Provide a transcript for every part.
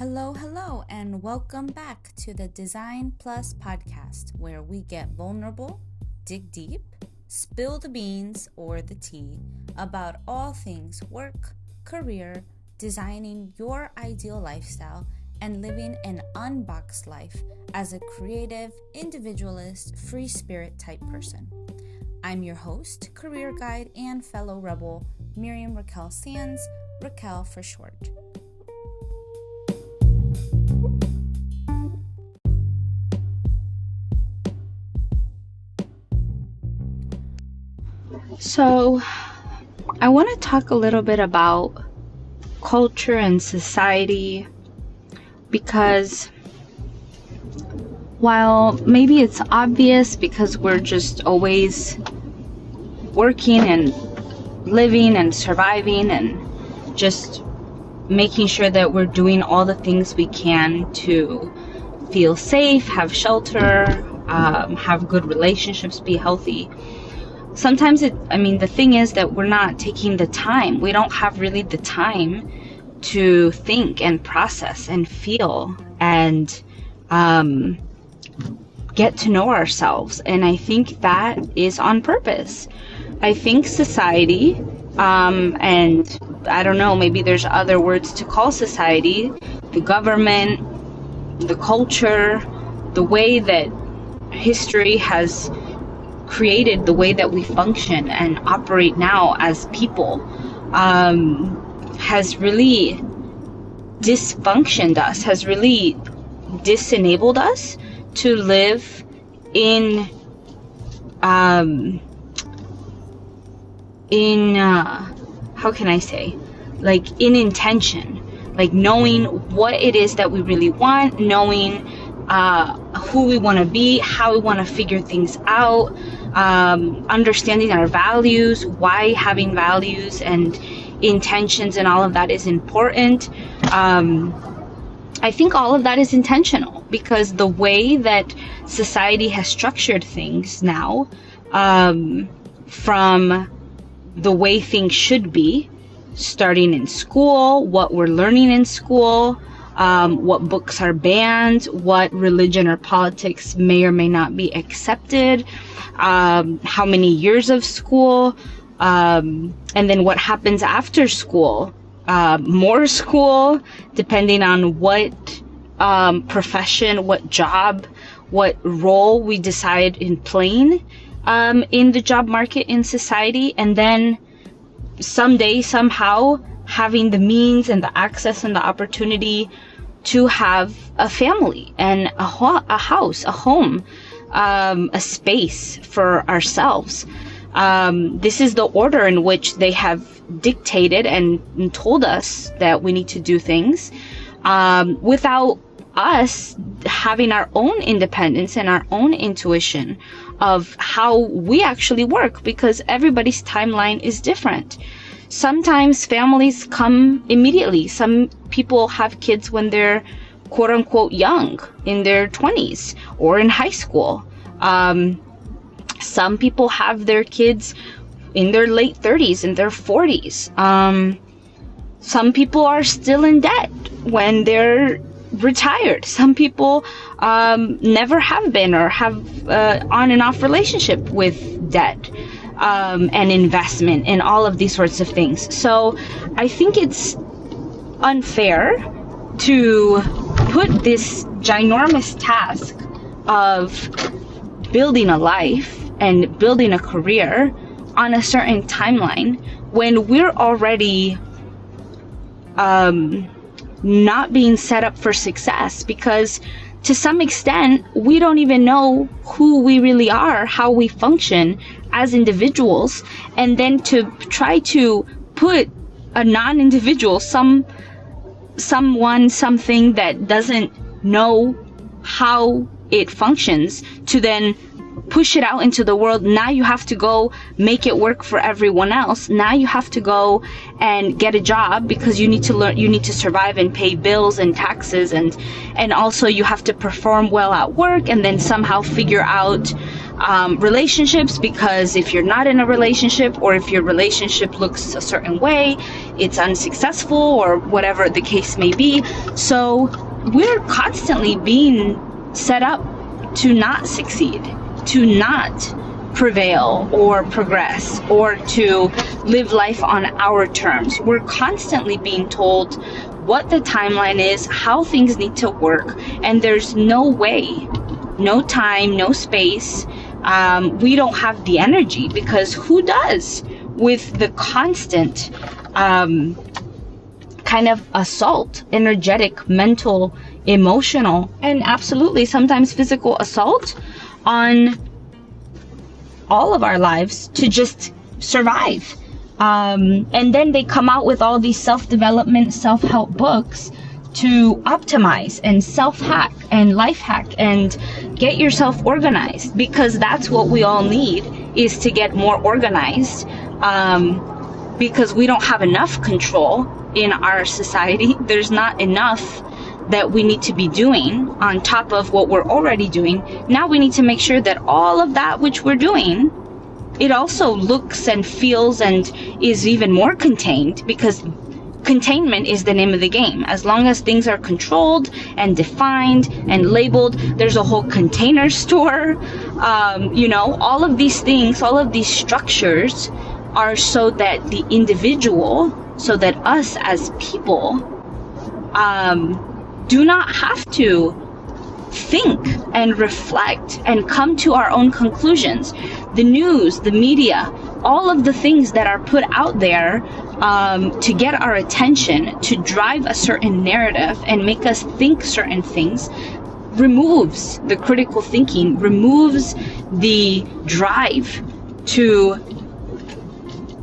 Hello, and welcome back to the Design Plus podcast, where we get vulnerable, dig deep, spill the beans or the tea about all things work, career, designing your ideal lifestyle, and living an unboxed life as a creative, individualist, free spirit type person. I'm your host, career guide, and fellow rebel, Miriam Raquel Sands, Raquel for short. So, I want to talk a little bit about culture and society because while maybe it's obvious because we're just always working and living and surviving and just making sure that we're doing all the things we can to feel safe, have shelter, have good relationships, be healthy. Sometimes the thing is that we're not taking the time. We don't have really the time to think and process and feel and get to know ourselves. And I think that is on purpose. I think society, and I don't know, maybe there's other words to call society, the government, the culture, the way that history has created the way that we function and operate now as people has really dysfunctioned us, has really disenabled us to live in how can I say, like in intention, like knowing what it is that we really want, knowing who we want to be, how we want to figure things out, understanding our values, why having values and intentions and all of that is important. I think all of that is intentional because the way that society has structured things now, from the way things should be, starting in school, what we're learning in school, what books are banned, what religion or politics may or may not be accepted, how many years of school, and then what happens after school, more school, depending on what profession, what job, what role we decide in playing in the job market in society, and then someday, somehow, having the means and the access and the opportunity to have a family and a house, a home, a space for ourselves. This is the order in which they have dictated and told us that we need to do things, without us having our own independence and our own intuition of how we actually work, because everybody's timeline is different. Sometimes families come immediately. Some people have kids when they're quote unquote young, in their 20s or in high school. Some people have their kids in their late 30s and their 40s. Some people are still in debt when they're retired. Some people never have been or have on and off relationship with debt. And investment and all of these sorts of things. So I think it's unfair to put this ginormous task of building a life and building a career on a certain timeline when we're already not being set up for success, because to some extent, we don't even know who we really are, how we function as individuals, and then to try to put a non-individual, someone, something that doesn't know how it functions, to then push it out into the world. Now you have to go make it work for everyone else. Now you have to go and get a job because you need to learn, you need to survive and pay bills and taxes, and also you have to perform well at work, and then somehow figure out relationships, because if you're not in a relationship, or if your relationship looks a certain way, it's unsuccessful or whatever the case may be. So we're constantly being set up to not succeed, to not prevail or progress, or to live life on our terms. We're constantly being told what the timeline is, how things need to work, and there's no way, no time, no space. We don't have the energy, because who does, with the constant kind of assault, energetic, mental, emotional, and absolutely sometimes physical assault on all of our lives to just survive. And then they come out with all these self-development, self-help books to optimize and self-hack and life hack and get yourself organized, because that's what we all need, is to get more organized, because we don't have enough control in our society. There's not enough that we need to be doing on top of what we're already doing. Now we need to make sure that all of that which we're doing, it also looks and feels and is even more contained, because containment is the name of the game. As long as things are controlled and defined and labeled, there's a whole container store. All of these things, all of these structures are so that the individual, so that us as people, do not have to think and reflect and come to our own conclusions. The news, the media, all of the things that are put out there to get our attention, to drive a certain narrative and make us think certain things, removes the critical thinking, removes the drive to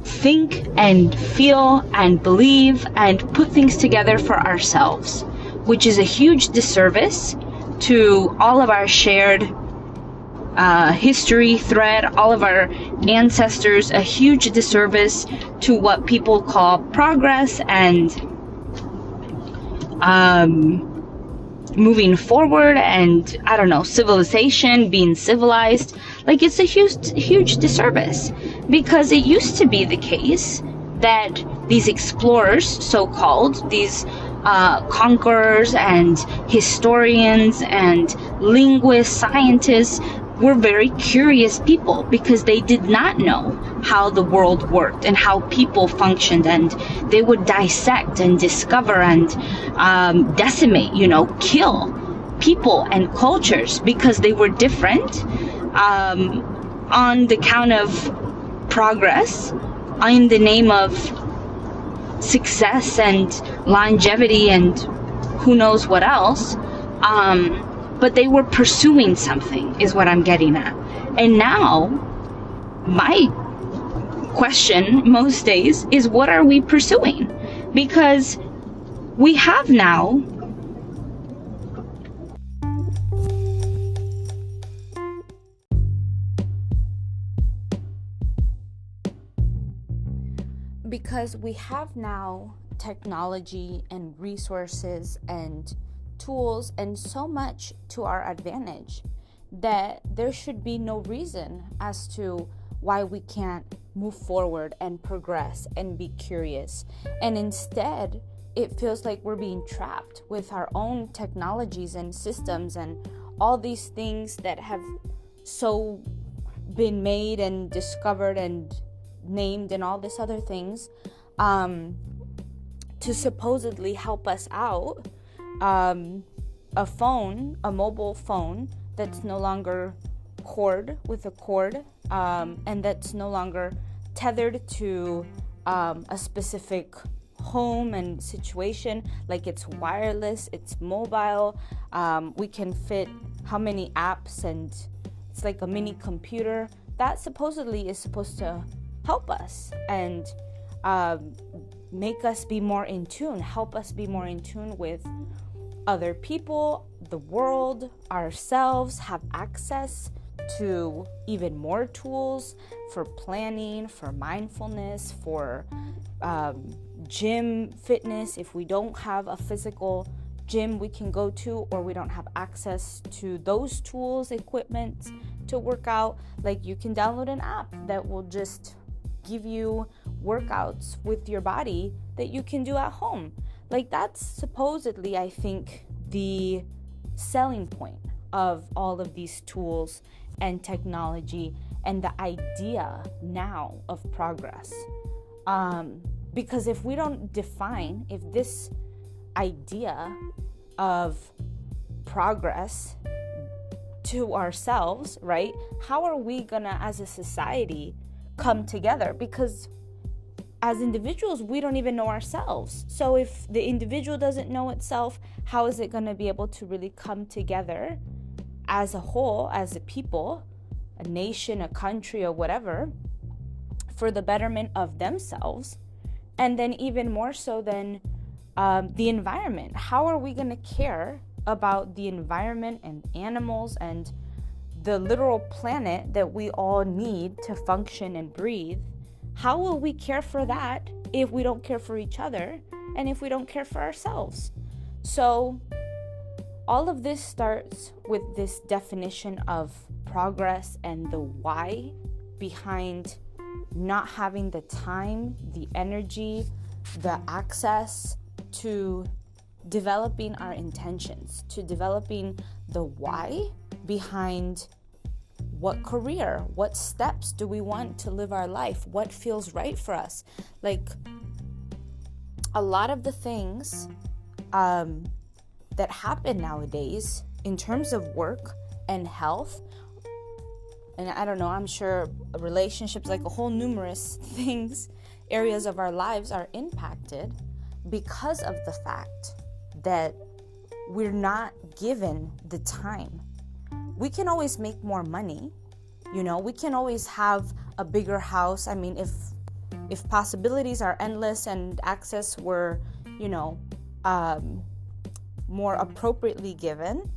think and feel and believe and put things together for ourselves, which is a huge disservice to all of our shared history thread, all of our ancestors, a huge disservice to what people call progress and moving forward, and civilization, being civilized. Like, it's a huge disservice, because it used to be the case that these explorers, so-called, these conquerors and historians and linguists, scientists, were very curious people, because they did not know how the world worked and how people functioned, and they would dissect and discover and decimate, kill people and cultures because they were different, on the count of progress, in the name of success and longevity and who knows what else. But they were pursuing something, is what I'm getting at. And now, my question most days is, what are we pursuing? Because we have now technology and resources and tools and so much to our advantage that there should be no reason as to why we can't move forward and progress and be curious. And instead, it feels like we're being trapped with our own technologies and systems and all these things that have so been made and discovered and named and all this other things to supposedly help us out. A mobile phone that's no longer with a cord, and that's no longer tethered to a specific home and situation. Like, it's wireless, it's mobile, we can fit how many apps, and it's like a mini computer that supposedly is supposed to help us and make us be more in tune, help us be more in tune with other people, the world, ourselves, have access to even more tools for planning, for mindfulness, for gym fitness. If we don't have a physical gym we can go to, or we don't have access to those tools, equipment to work out, like, you can download an app that will just give you workouts with your body that you can do at home. Like, that's supposedly, I think, the selling point of all of these tools and technology and the idea now of progress. Because if we don't define, if this idea of progress to ourselves, right, how are we gonna, as a society, come together? Because as individuals, we don't even know ourselves. So if the individual doesn't know itself, how is it gonna be able to really come together as a whole, as a people, a nation, a country, or whatever, for the betterment of themselves? And then even more so than the environment. How are we going to care about the environment and animals and the literal planet that we all need to function and breathe? How will we care for that if we don't care for each other and if we don't care for ourselves? So all of this starts with this definition of progress and the why behind not having the time, the energy, the access to developing our intentions, to developing the why behind what career, what steps do we want to live our life, what feels right for us. Like, a lot of the things that happen nowadays in terms of work and health, and I don't know, I'm sure relationships, like a whole numerous things, areas of our lives are impacted because of the fact that we're not given the time. We can always make more money, we can always have a bigger house. I mean, if possibilities are endless and access were, more appropriately given,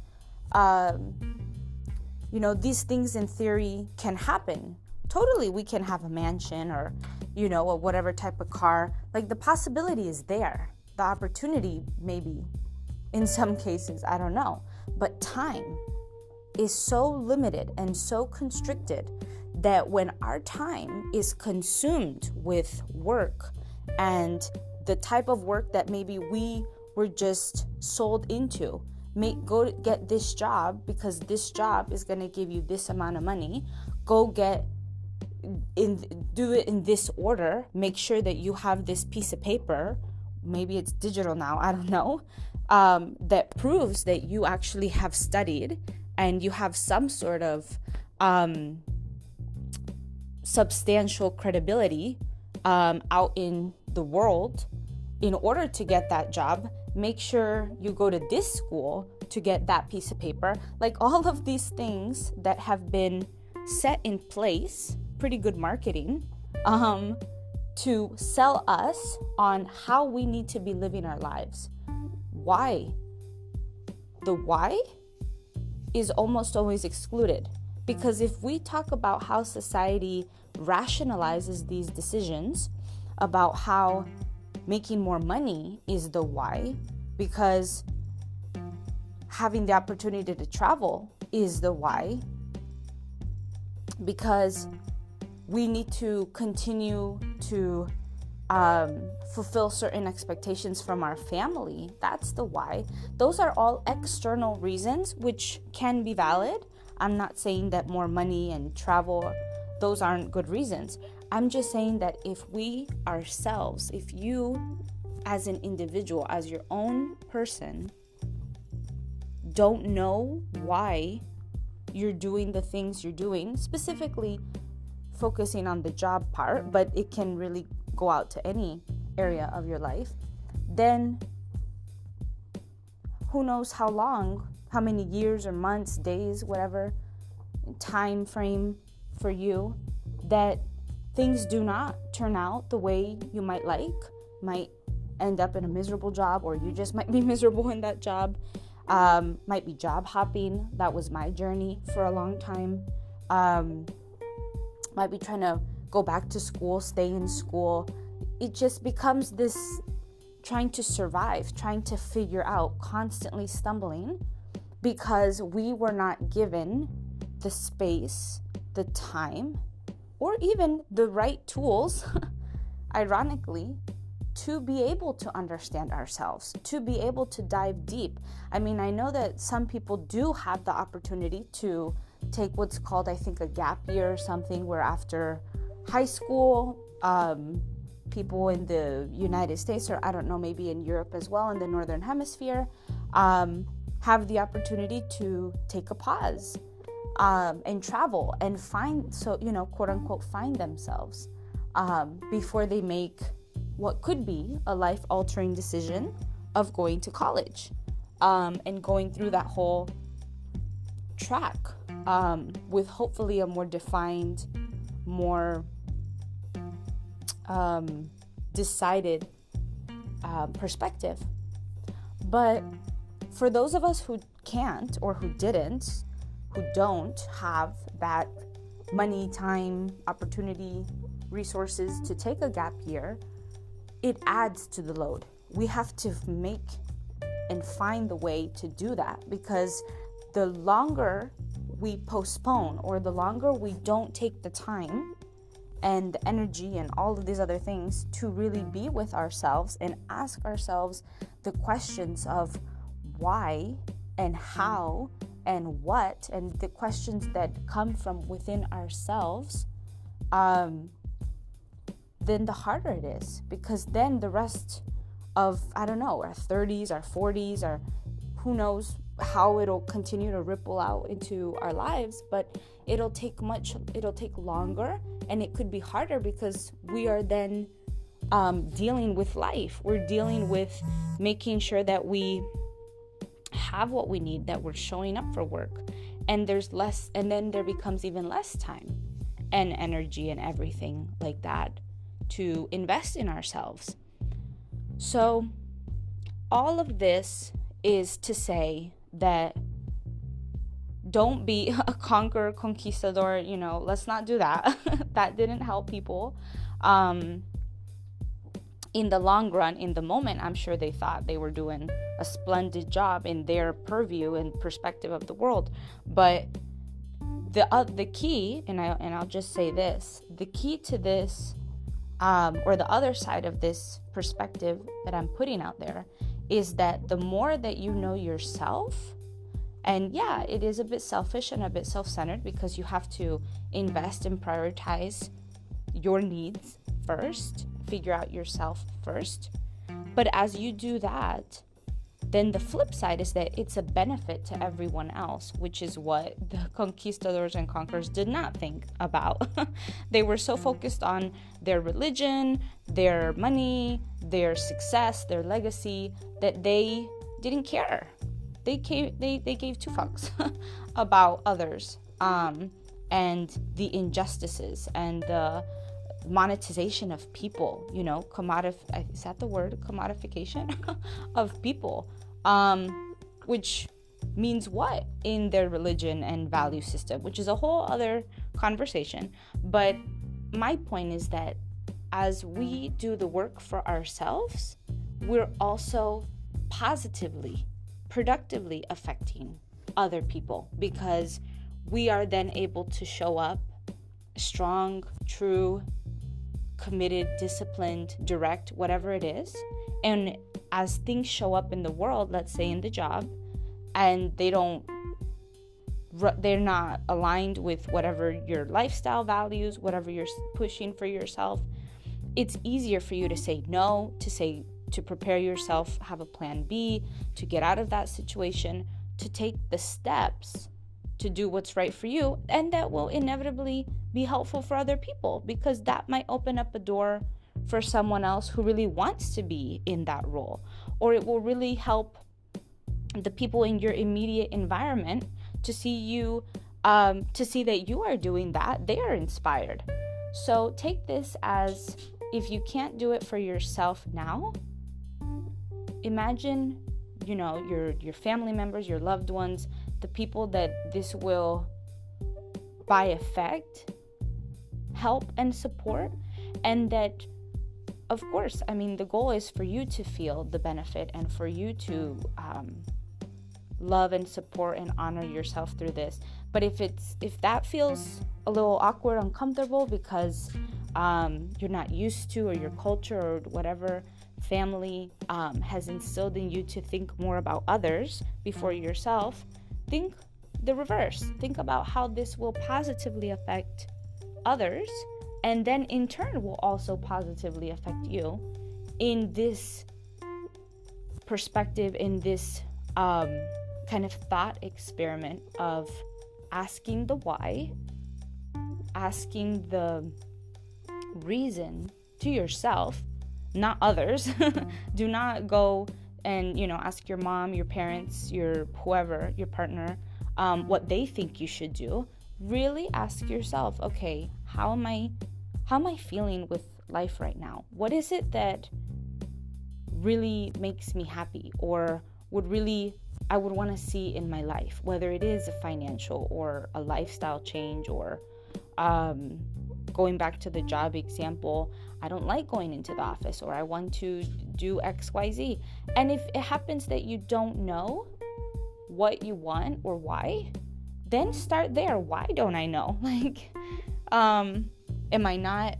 these things in theory can happen. Totally, we can have a mansion or, or whatever type of car. Like, the possibility is there. The opportunity, maybe, in some cases, I don't know. But time is so limited and so constricted that when our time is consumed with work and the type of work that maybe we were just sold into, go get this job because this job is going to give you this amount of money, do it in this order, make sure that you have this piece of paper, maybe it's digital now, I don't know, that proves that you actually have studied and you have some sort of substantial credibility out in the world. In order to get that job, make sure you go to this school to get that piece of paper. Like, all of these things that have been set in place, pretty good marketing, to sell us on how we need to be living our lives. Why? The why is almost always excluded. Because if we talk about how society rationalizes these decisions, about how making more money is the why, because having the opportunity to travel is the why, because we need to continue to fulfill certain expectations from our family, that's the why. Those are all external reasons, which can be valid. I'm not saying that more money and travel, those aren't good reasons. I'm just saying that if we ourselves, if you as an individual, as your own person, don't know why you're doing the things you're doing, specifically focusing on the job part, but it can really go out to any area of your life, then who knows how long, how many years or months, days, whatever time frame for you, that things do not turn out the way you might end up in a miserable job, or you just might be miserable in that job. Might be job hopping. That was my journey for a long time. Might be trying to go back to school, stay in school. It just becomes this trying to survive, trying to figure out, constantly stumbling, because we were not given the space, the time, or even the right tools, ironically, to be able to understand ourselves, to be able to dive deep. I mean, I know that some people do have the opportunity to take what's called, I think, a gap year or something, where after high school, people in the United States, or I don't know, maybe in Europe as well, in the Northern Hemisphere, have the opportunity to take a pause and travel and find, so, quote unquote, find themselves before they make what could be a life-altering decision of going to college and going through that whole track with hopefully a more defined, more decided perspective. But for those of us who can't, or who didn't, who don't have that money, time, opportunity, resources to take a gap year, it adds to the load. We have to make and find the way to do that, because the longer we postpone, or the longer we don't take the time and the energy and all of these other things to really be with ourselves and ask ourselves the questions of why and how and what, and the questions that come from within ourselves, then the harder it is, because then the rest of, I don't know, our 30s, our 40s, or who knows how it'll continue to ripple out into our lives, but it'll take longer, and it could be harder, because we are then dealing with life. We're dealing with making sure that we have what we need, that we're showing up for work, and there's less, and then there becomes even less time and energy and everything like that to invest in ourselves. So all of this is to say that don't be a conqueror, conquistador, let's not do that. That didn't help people. In the long run, in the moment, I'm sure they thought they were doing a splendid job in their purview and perspective of the world. But the key, and I'll just say this, the key to this, or the other side of this perspective that I'm putting out there, is that the more that you know yourself, and yeah, it is a bit selfish and a bit self-centered, because you have to invest and prioritize your needs first, figure out yourself first. But as you do that, then the flip side is that it's a benefit to everyone else, which is what the conquistadors and conquerors did not think about. They were so focused on their religion, their money, their success, their legacy, that they didn't care. They gave two fucks about others, and the injustices and the monetization of people, is that the word, commodification of people, which means what in their religion and value system, which is a whole other conversation. But my point is that as we do the work for ourselves, we're also positively, productively affecting other people, because we are then able to show up strong, true, committed, disciplined, direct, whatever it is. And as things show up in the world, let's say in the job, and they're not aligned with whatever your lifestyle values, whatever you're pushing for yourself, it's easier for you to say no, to prepare yourself, have a plan B, to get out of that situation, to take the steps to do what's right for you, and that will inevitably be helpful for other people, because that might open up a door for someone else who really wants to be in that role, or it will really help the people in your immediate environment to see you, to see that you are doing that. They are inspired. So take this as, if you can't do it for yourself now, imagine, your family members, your loved ones, the people that this will, by effect, help and support. And that, of course, the goal is for you to feel the benefit, and for you to love and support and honor yourself through this. But if that feels a little awkward, uncomfortable because you're not used to, or your culture or whatever family has instilled in you to think more about others before yourself, think the reverse. Think about how this will positively affect others, and then in turn will also positively affect you in this perspective, in this kind of thought experiment of asking the why, asking the reason to yourself, not others. Do not go and, ask your mom, your parents, your whoever, your partner, what they think you should do. Really ask yourself, okay, how am I feeling with life right now? What is it that really makes me happy, or I would want to see in my life, whether it is a financial or a lifestyle change, or going back to the job example, I don't like going into the office, or I want to do XYZ. And if it happens that you don't know what you want or why, then start there. Why don't I know? Like, am I not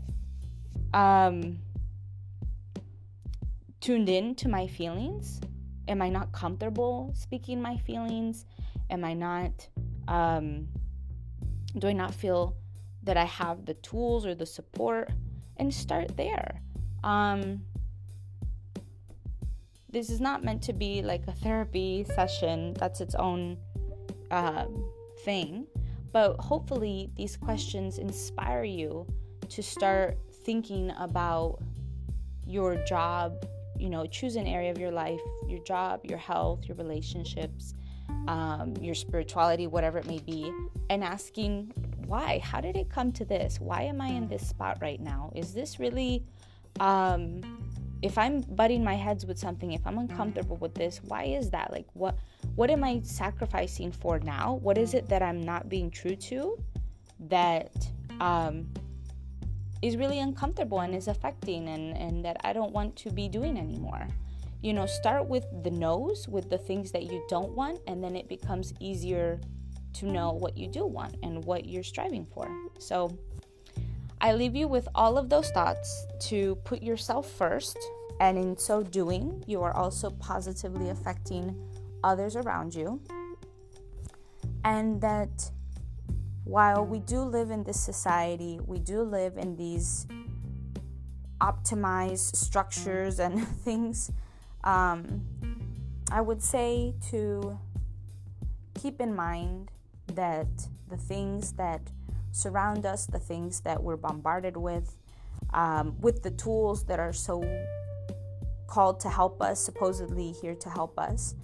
tuned in to my feelings? Am I not comfortable speaking my feelings? Am I not, do I not feel that I have the tools or the support? And start there. This is not meant to be like a therapy session. That's its own thing. But hopefully these questions inspire you to start thinking about your job. Choose an area of your life, your job, your health, your relationships, your spirituality, whatever it may be, and asking why. How did it come to this? Why am I in this spot right now? Is this really, if I'm butting my heads with something, if I'm uncomfortable with this, why is that? Like, what am I sacrificing for now? What is it that I'm not being true to that is really uncomfortable and is affecting and that I don't want to be doing anymore? Start with the no's, with the things that you don't want, and then it becomes easier to know what you do want and what you're striving for. So I leave you with all of those thoughts to put yourself first, and in so doing, you are also positively affecting others around you. And that while we do live in this society, we do live in these optimized structures and things, I would say to keep in mind that the things that surround us, the things that we're bombarded with the tools that are so called to help us, supposedly here to help us,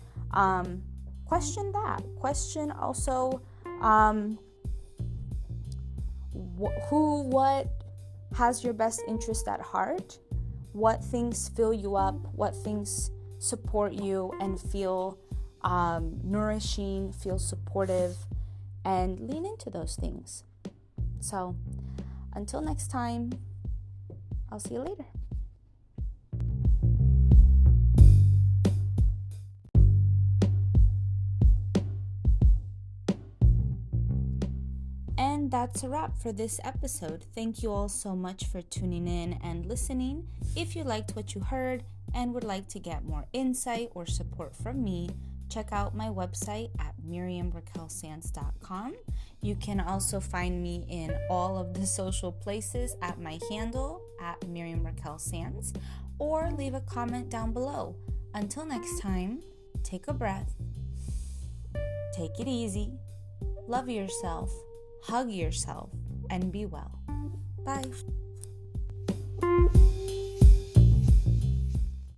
question that. Question also what has your best interest at heart, what things fill you up, what things support you and feel nourishing, feel supportive, and lean into those things. So until next time, I'll see you later. And that's a wrap for this episode. Thank you all so much for tuning in and listening. If you liked what you heard and would like to get more insight or support from me, check out my website at MiriamRaquelSands.com. You can also find me in all of the social places at my handle at MiriamRaquelSands, or leave a comment down below. Until next time, take a breath, take it easy, love yourself, hug yourself, and be well. Bye.